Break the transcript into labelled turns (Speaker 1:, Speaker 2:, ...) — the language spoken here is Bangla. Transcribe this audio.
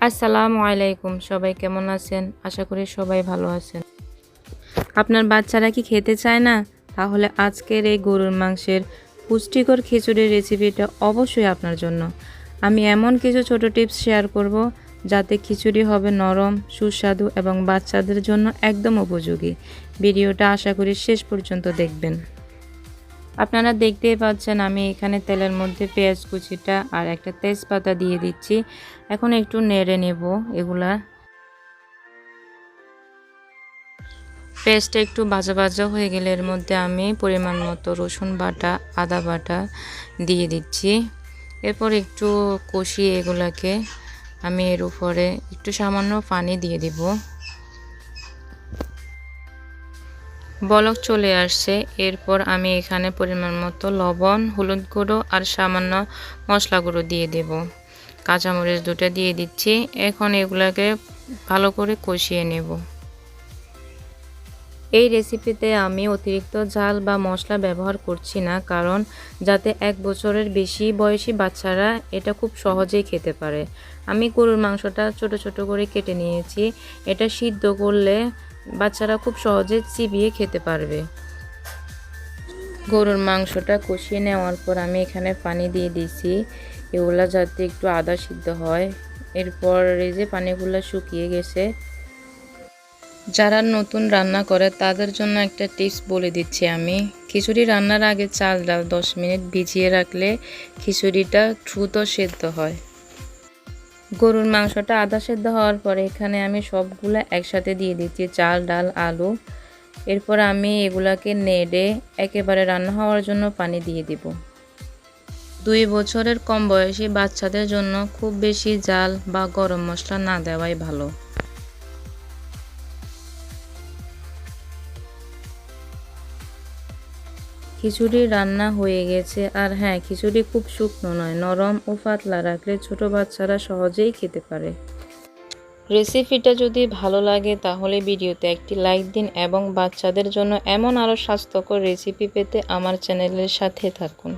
Speaker 1: আসসালামু আলাইকুম, সবাই কেমন আছেন? আশা করি সবাই ভালো আছেন। আপনার বাচ্চারা কি খেতে চায় না? তাহলে আজকের এই গরুর মাংসের পুষ্টিকর খিচুড়ির রেসিপিটা অবশ্যই আপনার জন্য। আমি এমন কিছু ছোট টিপস শেয়ার করব যাতে খিচুড়ি হবে নরম, সুস্বাদু এবং বাচ্চাদের জন্য একদম উপযোগী। ভিডিওটা আশা করি শেষ পর্যন্ত দেখবেন। আপনারা দেখতেই পাচ্ছেন আমি এখানে তেলের মধ্যে পেঁয়াজ কুচিটা আর একটা তেজপাতা দিয়ে দিচ্ছি। এখন একটু নেড়ে নেব এগুলা। পেস্টটা একটু ভাজা ভাজা হয়ে গেলে এর মধ্যে আমি পরিমাণ মতো রসুন বাটা, আদা বাটা দিয়ে দিচ্ছি। এরপর একটু কষিয়ে এগুলাকে আমি এর উপরে একটু সামান্য পানি দিয়ে দিব। বলক চলে আসছে। এরপর আমি এখানে পরিমাণ মতো লবণ, হলুদ গুঁড়ো আর সামান্য মশলা গুঁড়ো দিয়ে দেব। কাঁচামরিচ দুটো দিয়ে দিচ্ছি। এখন এগুলাকে ভালো করে কষিয়ে নেব। এই রেসিপিতে আমি অতিরিক্ত ঝাল বা মশলা ব্যবহার করছি না, কারণ যাতে 1 বছরের বেশি বয়সী বাচ্চারা এটা খুব সহজেই খেতে পারে। আমি গরুর মাংসটা ছোট ছোট করে কেটে নিয়েছি। এটা সিদ্ধ করলে বাচ্চারা খুব সহজে চিবিয়ে খেতে পারবে। গরুর মাংসটা কষিয়ে নেওয়ার পর আমি এখানে পানি দিয়ে দিয়েছি, এগুলা যাতে একটু আদা সিদ্ধ হয়। এরপর এই যে পানিগুলো শুকিয়ে গেছে। যারা নতুন রান্না করে তাদের জন্য একটা টিপস বলে দিচ্ছি আমি। খিচুড়ি রান্নার আগে চাল ডাল 10 মিনিট ভিজিয়ে রাখলে খিচুড়িটা দ্রুত সেদ্ধ হয়। গরুর মাংসটা আধা সেদ্ধ হওয়ার পরে এখানে আমি সবগুলা একসাথে দিয়ে দিচ্ছি, চাল ডাল আলু। এরপর আমি এগুলাকে নেড়ে একেবারে রান্না হওয়ার জন্য পানি দিয়ে দিব। 2 বছরের কম বয়সী বাচ্চাদের জন্য খুব বেশি জাল বা গরম মশলা না দেওয়াই ভালো। খিচুড়ি রান্না হয়ে গেছে। আর হ্যাঁ, খিচুড়ি খুব শুকনো নয়, নরম ও পাতলা রাখলে ছোট বাচ্চারা সহজেই খেতে পারে। রেসিপিটা যদি ভালো লাগে তাহলে ভিডিওতে একটি লাইক দিন এবং বাচ্চাদের জন্য এমন আরও স্বাস্থ্যকর রেসিপি পেতে আমার চ্যানেলের সাথে থাকুন।